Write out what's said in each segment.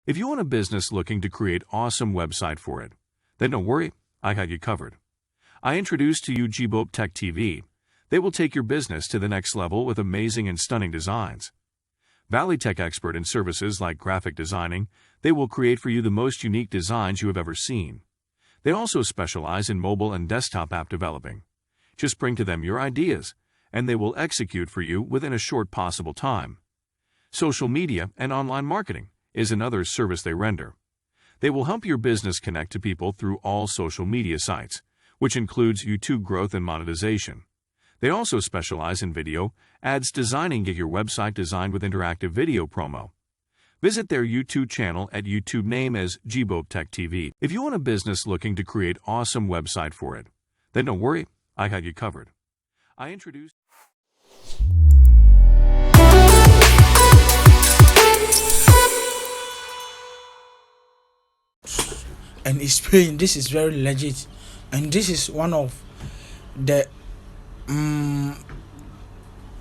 If you want a business looking to create awesome website for it, then don't worry, I got you covered. I introduce to you Gbop Tech TV. They will take your business to the next level with amazing and stunning designs. Valley Tech expert in services like graphic designing, they will create for you the most unique designs you have ever seen. They also specialize in mobile and desktop app developing. Just bring to them your ideas, and they will execute for you within a short possible time. Social media and online marketing is another service they render. They will help your business connect to people through all social media sites, which includes YouTube growth and monetization. They also specialize in video ads designing. Get your website designed with interactive video promo. Visit their YouTube channel at YouTube name as Gbop Tech TV. If you want a business looking to create awesome website for it, then don't worry, I got you covered. I introduced and it's paying. This is very legit, and this is one of the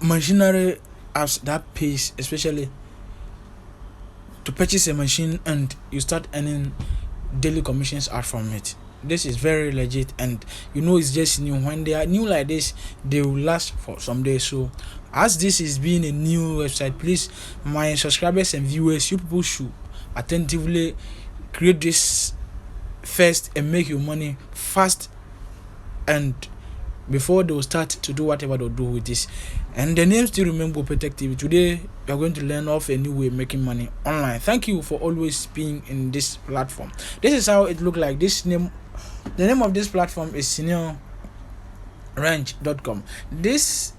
machinery apps that pays, especially to purchase a machine and you start earning daily commissions out from it. This is very legit, and it's just new. When they are new like this, they will last for some days. So as this is being a new website, please, my subscribers and viewers, you people should attentively create this first and make your money fast, and before they will start to do whatever they'll do with this. And the name still remains Gbop Tech TV. Today we are going to learn of a new way of making money online. Thank you for always being in this platform. This is how it looks like. The name of this platform is seniorrange.com. This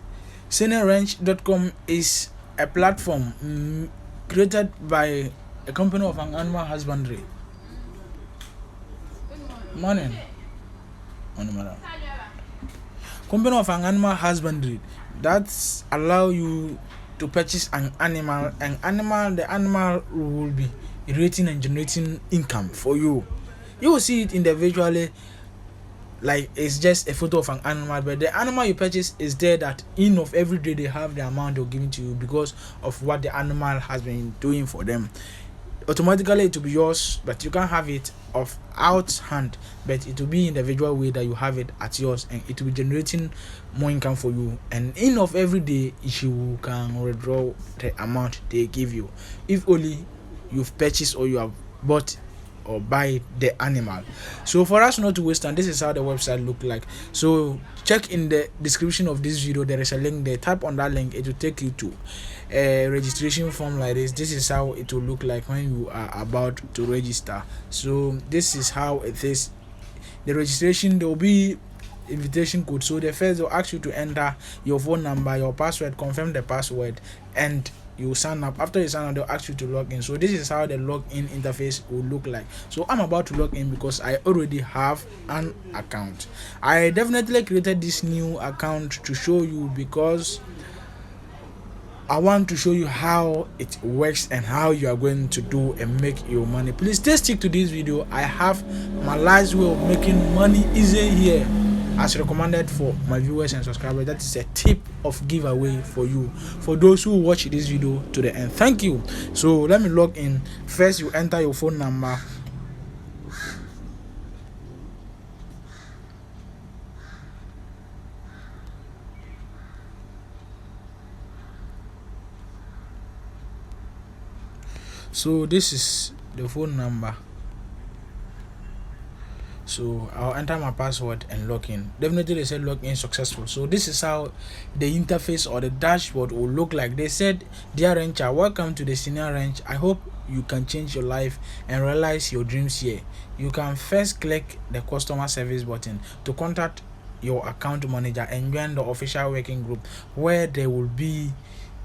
seniorrange.com is a platform created by a company of an animal husbandry. Morning, madam. Company of an animal husbandry that allow you to purchase an animal. The animal will be rating and generating income for you. You will see it individually, like it's just a photo of an animal, but the animal you purchase is there that in of every day they have the amount they're giving to you because of what the animal has been doing for them. Automatically it will be yours, but you can't have it of out hand, but it will be individual way that you have it at yours, and it will be generating more income for you. And in of every day you can withdraw the amount they give you, if only you've purchased or you have bought or buy the animal. So for us not to waste time, this is how the website look like. So check in the description of this video, there is a link there. Tap on that link, it will take you to a registration form like this. This is how it will look like when you are about to register. So this is how it is. The registration, there will be invitation code. So the first they'll ask you to enter your phone number, your password, confirm the password, and you sign up. After you sign up, they'll ask you to log in. So this is how the login interface will look like. So I'm about to log in because I already have an account. I definitely created this new account to show you because I want to show you how it works and how you are going to do and make your money. Please stay stick to this video. I have my last way of making money easy here, as recommended for my viewers and subscribers. That is a tip of giveaway for you, for those who watch this video to the end. Thank you. So let me log in. First you enter your phone number. So this is the phone number. So I'll enter my password and log in. Definitely they said log in successful. So this is how the interface or the dashboard will look like. They said, dear rancher, welcome to the Senior Ranch. I hope you can change your life and realize your dreams here. You can first click the customer service button to contact your account manager and join the official working group where there will be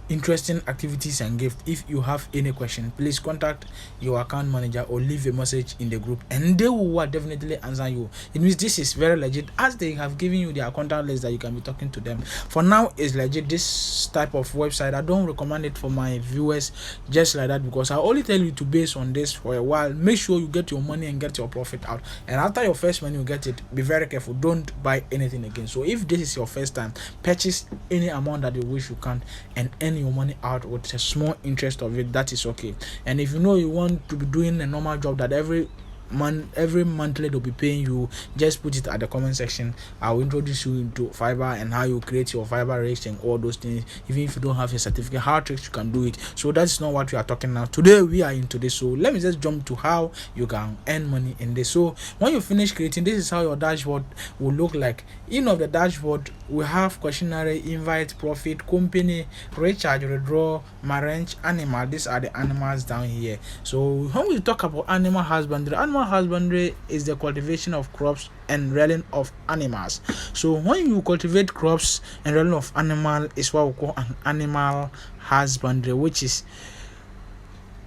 interesting activities and gifts. If you have any question, please contact your account manager or leave a message in the group and they will definitely answer you. It means this is very legit, as they have given you their contact list that you can be talking to them. For now it's legit. This type of website I don't recommend it for my viewers just like that, because I only tell you to base on this for a while. Make sure you get your money and get your profit out, and after your first money you get it, be very careful, don't buy anything again. So if this is your first time, purchase any amount that you wish you can and earn earn your money out with a small interest of it, that is okay. And if you know you want to be doing a normal job that every monthly they'll be paying you, just put it at the comment section. I'll introduce you into Fiverr and how you create your Fiverr rates and all those things. Even if you don't have a certificate, how tricks you can do it. So that's not what we are talking now. Today we are into this. So let me just jump to how you can earn money in this. So when you finish creating, this is how your dashboard will look like. In of the dashboard, we have questionnaire, invite, profit, company, recharge, withdraw, marriage, animal. These are the animals down here. So when we talk about animal husbandry is the cultivation of crops and rearing of animals. So when you cultivate crops and rearing of animal is what we call an animal husbandry, which is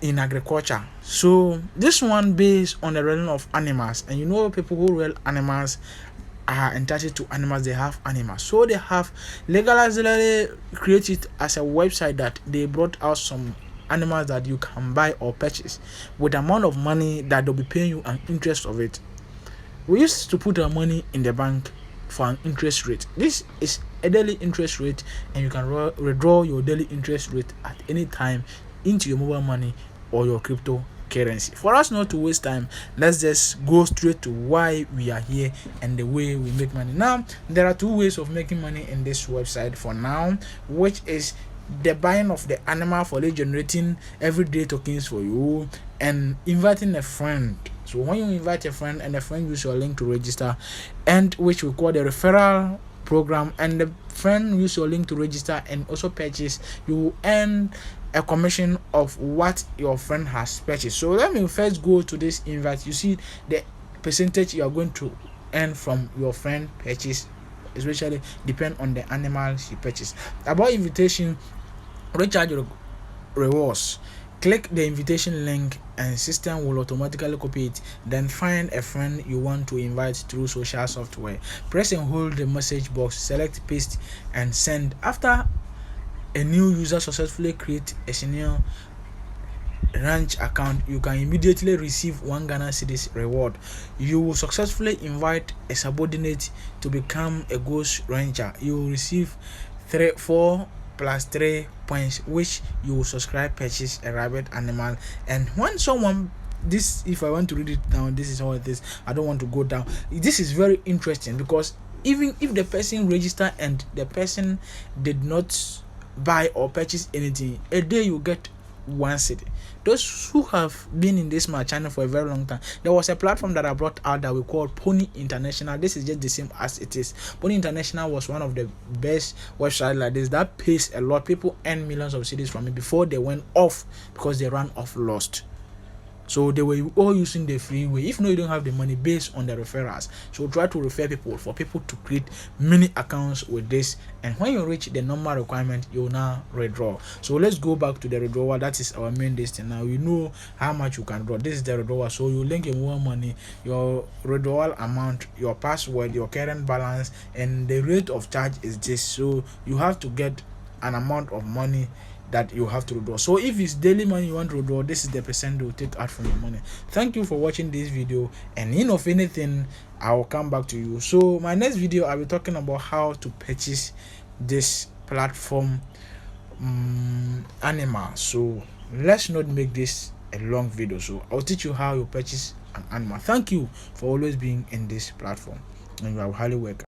in agriculture. So this one based on the rearing of animals, and you know people who rear animals are entitled to animals. They have animals, so they have legally created as a website that they brought out some animals that you can buy or purchase with the amount of money that they'll be paying you an interest of it. We used to put our money in the bank for an interest rate. This is a daily interest rate, and you can withdraw your daily interest rate at any time into your mobile money or your cryptocurrency. For us not to waste time, let's just go straight to why we are here and the way we make money. Now there are two ways of making money in this website for now, which is the buying of the animal for lead generating everyday tokens for you, and inviting a friend. So when you invite a friend and a friend use your link to register, and which we call the referral program, and the friend use your link to register and also purchase, you will earn a commission of what your friend has purchased. So let me first go to this invite. You see the percentage you are going to earn from your friend purchase, especially depend on the animal she purchased. About invitation, recharge rewards. Click the invitation link and system will automatically copy it. Then find a friend you want to invite through social software. Press and hold the message box, select paste and send. After a new user successfully create a senior ranch account, you can immediately receive 1 Ghana cedis reward. You will successfully invite a subordinate to become a ghost rancher. You will receive 4 plus 3 points, which you will subscribe, purchase a rabbit animal. And when someone, this, if I want to read it down, this is how it is. I don't want to go down. This is very interesting because even if the person registered and the person did not buy or purchase anything, a day you get 1 cedi. Those who have been in this my channel for a very long time, there was a platform that I brought out that we call Pony International. This is just the same as it is. Pony International was one of the best websites like this that pays a lot. People earn millions of cedis from it before they went off because they ran off lost. So they were all using the free way. If no, you don't have the money based on the referrals. So try to refer people for people to create many accounts with this. And when you reach the normal requirement, you will now withdraw. So let's go back to the withdrawal. That is our main destiny. Now you know how much you can draw. This is the withdrawal. So you link your more money, your withdrawal amount, your password, your current balance, and the rate of charge is this. So you have to get an amount of money that you have to withdraw. So if it's daily money you want to withdraw, this is the percent they will take out from your money. Thank you for watching this video, and if anything I will come back to you. So my next video I'll be talking about how to purchase this platform animal. So let's not make this a long video. So I'll teach you how you purchase an animal. Thank you for always being in this platform, and you are highly welcome.